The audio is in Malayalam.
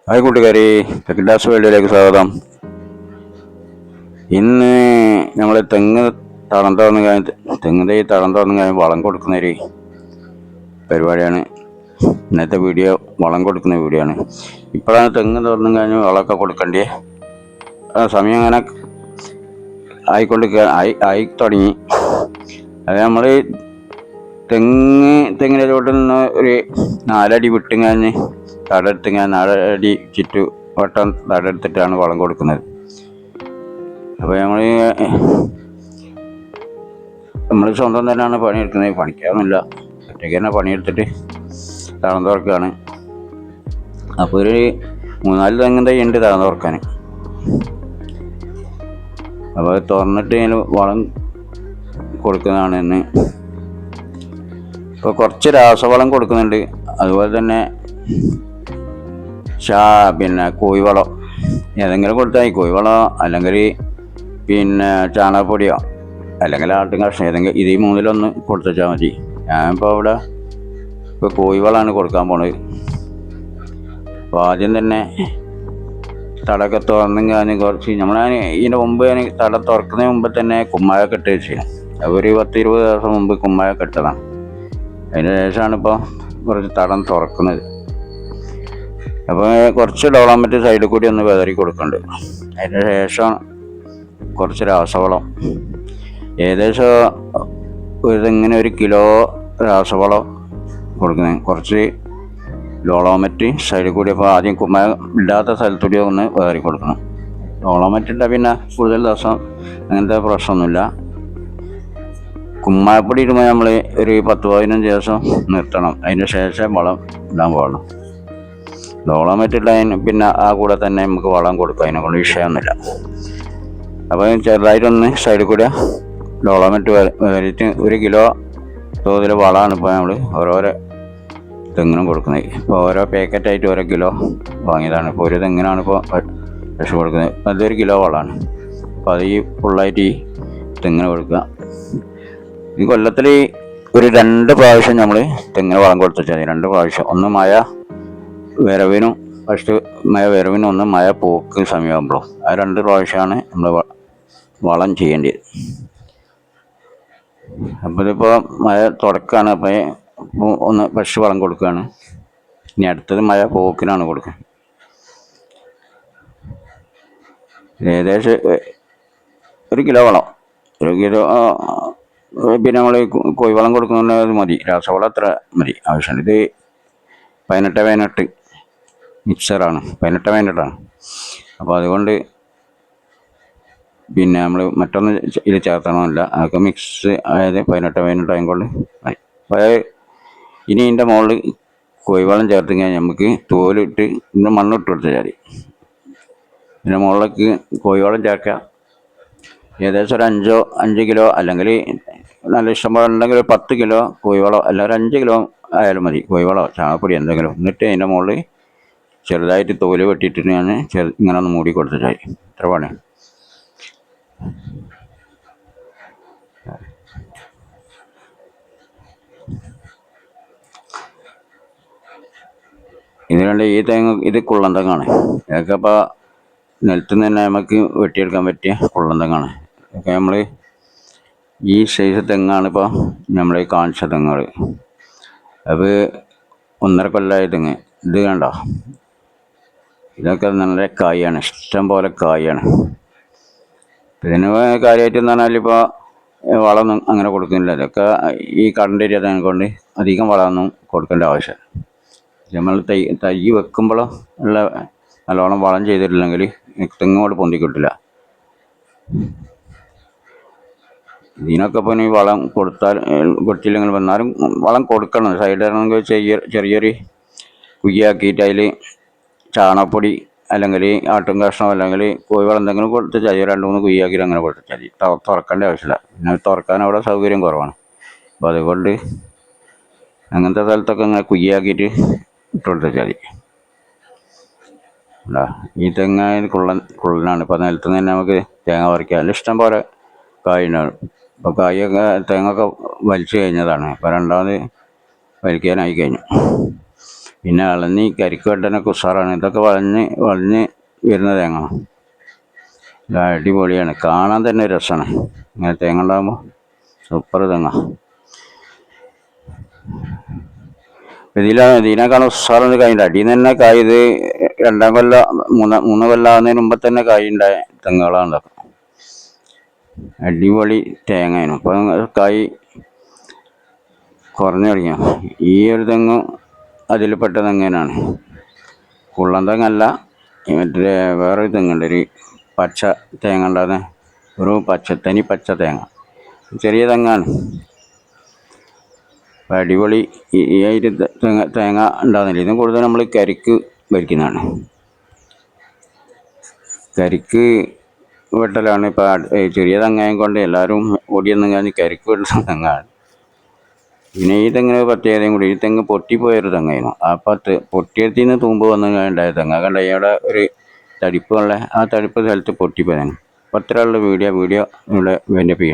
ഹായ് കൂട്ടുകാരി, ടെക്ഡാസ് വേൾഡിലേക്ക് സ്വാഗതം. ഇന്ന് നമ്മൾ തെങ്ങ് തടം തുറന്ന് തെങ്ങിൻ്റെ ഈ തടം തുറന്ന് കഴിഞ്ഞ് വളം കൊടുക്കുന്നൊരു പരിപാടിയാണ് ഇന്നത്തെ വീഡിയോ. വളം കൊടുക്കുന്ന വീഡിയോ ആണ്. ഇപ്പോഴാണ് തെങ്ങ് തുറന്നു കഴിഞ്ഞ് വളമൊക്കെ കൊടുക്കേണ്ടത്. സമയം അങ്ങനെ ആയി തുടങ്ങി. അത് നമ്മൾ തെങ്ങിൻ്റെ ചോട്ടിൽ നിന്ന് ഒരു 4 അടി വിട്ടും കഴിഞ്ഞ് തടെടുത്ത് 4 അടി ചുറ്റുവട്ടം തടെടുത്തിട്ടാണ് വളം കൊടുക്കുന്നത്. അപ്പോൾ നമ്മൾ സ്വന്തം തന്നെയാണ് പണിയെടുക്കുന്നത്. പണിക്കാറൊന്നുമില്ല, ഒറ്റയ്ക്ക് തന്നെ പണിയെടുത്തിട്ട് തടം തുറക്കുകയാണ്. അപ്പോൾ ഒരു 3-4 തെങ്ങിൻ തൈ ഉണ്ട് തടം തുറക്കാൻ. അപ്പോൾ അത് തുറന്നിട്ട് ഞാൻ വളം കൊടുക്കുന്നതാണ് ഇന്ന്. ഇപ്പോൾ കുറച്ച് രാസവളം കൊടുക്കുന്നുണ്ട്. അതുപോലെ തന്നെ കോഴിവളം ഏതെങ്കിലും കൊടുത്താൽ മതി. കോഴിവളമോ അല്ലെങ്കിൽ ചാണകപ്പൊടിയോ അല്ലെങ്കിൽ ആട്ടും കഷ്ണം ഏതെങ്കിലും ഇത് 3-1 കൊടുത്തുവെച്ചാൽ മതി. ഞാനിപ്പോൾ കോഴിവളമാണ് കൊടുക്കാൻ പോണത്. അപ്പോൾ ആദ്യം തന്നെ തടമൊക്കെ തുറന്നും കഴിഞ്ഞ് കുറച്ച് ഇതിൻ്റെ മുമ്പ് ഞാൻ തടം തുറക്കുന്നതിന് മുമ്പ് തന്നെ കുമ്മായൊക്കെ ഇട്ട് വെച്ചിരുന്നു. ഒരു 10-20 ദിവസം മുമ്പ് കുമ്മായൊക്കെ ഇട്ടതാണ്. അതിന് ശേഷമാണ് ഇപ്പോൾ കുറച്ച് തടം തുറക്കുന്നത്. അപ്പോൾ കുറച്ച് ഡോളാമെറ്റ് സൈഡിൽ കൂടി ഒന്ന് വിതറി കൊടുക്കുന്നുണ്ട്. അതിന് ശേഷം കുറച്ച് രാസവളം, ഏകദേശം ഇങ്ങനെ 1 കിലോ രാസവളം കൊടുക്കുന്നത്. കുറച്ച് ഡോളോമെറ്റ് സൈഡിൽ കൂടി, അപ്പോൾ ആദ്യം കുമ്മായം ഇല്ലാത്ത സ്ഥലത്തൂടി ഒന്ന് വിതറി കൊടുക്കണം. ഡോളോമെറ്റ് ഇട്ടാൽ പിന്നെ കൂടുതൽ ദിവസം അങ്ങനത്തെ പ്രശ്നമൊന്നുമില്ല. കുമ്മായപ്പൊടി ഇടുമ്പോൾ നമ്മൾ ഒരു 10-15 ദിവസം നിർത്തണം. അതിന് ശേഷം വളം ഇടാൻ പാടുള്ളൂ. ഡോളോമെറ്റ് ഇട്ടതിന് പിന്നെ ആ കൂടെ തന്നെ നമുക്ക് വളം കൊടുക്കും. അതിനെക്കൊണ്ട് വിഷയമൊന്നുമില്ല. അപ്പോൾ ചെറുതായിട്ടൊന്ന് സൈഡിൽ കൂടെ ഡോളോമെറ്റ് വരിയിട്ട് 1 കിലോ തോതിൽ വളമാണ് ഇപ്പോൾ നമ്മൾ ഓരോരോ തെങ്ങിനും കൊടുക്കുന്നത്. ഇപ്പോൾ ഓരോ പാക്കറ്റായിട്ട് 1 കിലോ വാങ്ങിയതാണ്. ഇപ്പോൾ ഒരു തെങ്ങിനാണ് ഇപ്പോൾ വിഷം കൊടുക്കുന്നത്. അതൊരു കിലോ വളമാണ്. അപ്പോൾ അത് ഫുള്ളായിട്ട് ഈ തെങ്ങിന് കൊടുക്കുക. ഈ കൊല്ലത്തിൽ ഒരു 2 പ്രാവശ്യം നമ്മൾ തെങ്ങിന് വളം കൊടുത്തു. 2 പ്രാവശ്യം. ഒന്ന് മഴ വരവിനും ഫസ്റ്റ് മഴ വരവിനും, ഒന്ന് മഴ പോക്ക് സമയമാകുമ്പോഴും. ആ 2 പ്രാവശ്യമാണ് നമ്മൾ വളം ചെയ്യേണ്ടത്. അപ്പോൾ ഇതിപ്പോൾ മഴ തുടക്കമാണ്. അപ്പോൾ ഒന്ന് ഫ്രഷ് വളം കൊടുക്കുകയാണ്. ഇനി അടുത്തത് മഴ പോക്കിനാണ് കൊടുക്കുക. ഏകദേശം 1 കിലോ വളം, 1 കിലോ. പിന്നെ നമ്മൾ കോഴിവളം കൊടുക്കുന്നത് മതി. രാസവളം അത്ര മതി ആവശ്യമുണ്ട്. ഇത് 18-18 മിക്സറാണ്. 18-18ആണ്. അപ്പോൾ അതുകൊണ്ട് നമ്മൾ മറ്റൊന്ന് ഇത് ചേർത്തണമല്ല. അതൊക്കെ മിക്സ് ആയത് 18-18 ആയതുകൊണ്ട് മതി. അപ്പോൾ ഇനി ഇതിൻ്റെ മുകളിൽ കോഴിവളം ചേർത്ത് കഴിഞ്ഞാൽ നമുക്ക് തോലിട്ട് മണ്ണിട്ട് കൊടുത്താൽ മതി. ഇതിൻ്റെ മുകളിലേക്ക് കോഴിവളം ചേർക്കുക. ഏകദേശം ഒരു 5 കിലോ അല്ലെങ്കിൽ നല്ല ഇഷ്ടംപോലെ ഉണ്ടെങ്കിൽ 10 കിലോ കോഴിവളം, അല്ല ഒരു 5 കിലോ ആയാലും മതി. കോഴിവളമോ ചാണകപ്പൊടി എന്തെങ്കിലും. എന്നിട്ട് അതിൻ്റെ മുകളിൽ ചെറുതായിട്ട് തോല് വെട്ടിയിട്ട് ഞാൻ ഇങ്ങനെ ഒന്ന് മൂടി കൊടുത്തിട്ടായി. ഇത്ര പണി. ഇതിനുണ്ട് ഈ തെങ്ങ്. ഇത് കുള്ളൻ തെങ്ങാണ്. ഇതൊക്കെ ഇപ്പോൾ നിലത്തു നിന്ന് തന്നെ നമുക്ക് വെട്ടിയെടുക്കാൻ പറ്റിയ കുള്ളൻ തെങ്ങാണ്. ഇതൊക്കെ നമ്മൾ ഈ സൈസ് തെങ്ങാണ് ഇപ്പോൾ നമ്മൾ കാണിച്ച തെങ്ങുകൾ. അത് 1.5 കൊല്ലമായ തെങ്ങ്. ഇത് കണ്ടോ, ഇതൊക്കെ നല്ല കായാണ്, ഇഷ്ടം പോലെ കായാണ്. ഇതിന് കാര്യമായിട്ടെന്ന് പറഞ്ഞാൽ ഇപ്പോൾ വളമൊന്നും അങ്ങനെ കൊടുക്കുന്നില്ല. ഇതൊക്കെ ഈ കറണ്ട് ഏരിയ കൊണ്ട് അധികം വളമൊന്നും കൊടുക്കേണ്ട ആവശ്യം. നമ്മൾ തൈ വെക്കുമ്പോൾ ഉള്ള നല്ലോണം വളം ചെയ്തിട്ടില്ലെങ്കിൽ തെങ്ങോട് പൊന്തി കിട്ടില്ല. ഇതിനൊക്കെ ഇപ്പോൾ ഇനി വളം കൊടുത്തില്ലെങ്കിൽ വന്നാലും വളം കൊടുക്കണം. സൈഡിലാണെങ്കിൽ ചെറിയൊരു കുയ്യാക്കിയിട്ട് അതിൽ ചാണകപ്പൊടി അല്ലെങ്കിൽ ആട്ടും കഷ്ണം അല്ലെങ്കിൽ കോഴിവളം എന്തെങ്കിലും കൊടുത്ത് 2-3 കുയ്യാക്കിയിട്ട് അങ്ങനെ കൊടുത്താൽ മതി. തുറക്കേണ്ട ആവശ്യമില്ല. പിന്നെ തുറക്കാൻ അവിടെ സൗകര്യം കുറവാണ്. അപ്പോൾ അതുകൊണ്ട് അങ്ങനത്തെ സ്ഥലത്തൊക്കെ ഇങ്ങനെ കുയ്യാക്കിയിട്ട് ഇട്ട് കൊടുത്താൽ മതി. ഈ തെങ്ങ് കുള്ളനാണ്. ഇപ്പോൾ നിലത്ത് നിന്ന് തന്നെ നമുക്ക് തേങ്ങ പറിക്കാൻ ഇഷ്ടം പോലെ കായുണ്ടാവും. അപ്പോൾ കായൊക്കെ തെങ്ങൊക്കെ വലിച്ചു കഴിഞ്ഞതാണ്. ഇപ്പോൾ രണ്ടാമത് വലിക്കാനായി കഴിഞ്ഞു. പിന്നെ ഇളന്നി കരിക്ക് വെട്ടാനൊക്കെ ഉഷാറാണ്. ഇതൊക്കെ വളഞ്ഞ് വരുന്ന തേങ്ങ. ഇത് അടിപൊളിയാണ്, കാണാൻ തന്നെ രസമാണ്. ഇങ്ങനെ തേങ്ങ ഉണ്ടാകുമ്പോൾ സൂപ്പർ തെങ്ങ. ഇതിനേക്കാളും ഉഷാറൊന്ന് കായുണ്ട്. അടിയിൽ നിന്ന് തന്നെ കായ്. ഇത് 2 കൊല്ലം 3 കൊല്ലം ആകുന്നതിന് മുമ്പ് തന്നെ കായ് ഉണ്ടായ തെങ്ങുകളാണ് ഇതൊക്കെ. അടിപൊളി തേങ്ങയാണ്. ഇപ്പം കായ് കുറഞ്ഞു തുടങ്ങിയ. ഈ ഒരു തെങ്ങ് അതിൽപ്പെട്ട തെങ്ങനാണ്. കുള്ളൻ തെങ്ങല്ല, മറ്റേ വേറൊരു തെങ്ങുണ്ട്, ഒരു പച്ച തേങ്ങ ഉണ്ടാകുന്ന ഒരു തനി പച്ച തേങ്ങ. ചെറിയ തെങ്ങാണ്. അടിപൊളി ഈ ഒരു തേങ്ങ ഉണ്ടാകുന്നില്ല. ഇതും കൂടുതൽ നമ്മൾ കരിക്ക് ഭരിക്കുന്നതാണ്. കരിക്ക് വെട്ടലാണ്. ഇപ്പം ചെറിയ തെങ്ങായം കൊണ്ട് എല്ലാവരും ഓടിയൊന്നും കഴിഞ്ഞ് കരിക്ക് വെട്ടുന്ന തെങ്ങാണ്. പിന്നെ ഈ തെങ്ങിന് പ്രത്യേകതയും കൂടി, ഈ തെങ്ങ് പൊട്ടിപ്പോയൊരു തെങ്ങായിരുന്നു. അപ്പം പൊട്ടിയത്തിൽ നിന്ന് തൂമ്പ് വന്നു ഉണ്ടായ തെങ്ങ് കണ്ട. ഇവിടെ ഒരു തടിപ്പുള്ള ആ തടിപ്പ് സ്ഥലത്ത് പൊട്ടിപ്പോയതാണ്. അപ്പോൾ അത്രയുള്ള വീഡിയോ ഇവിടെ വേണ്ടി ചെയ്യാം.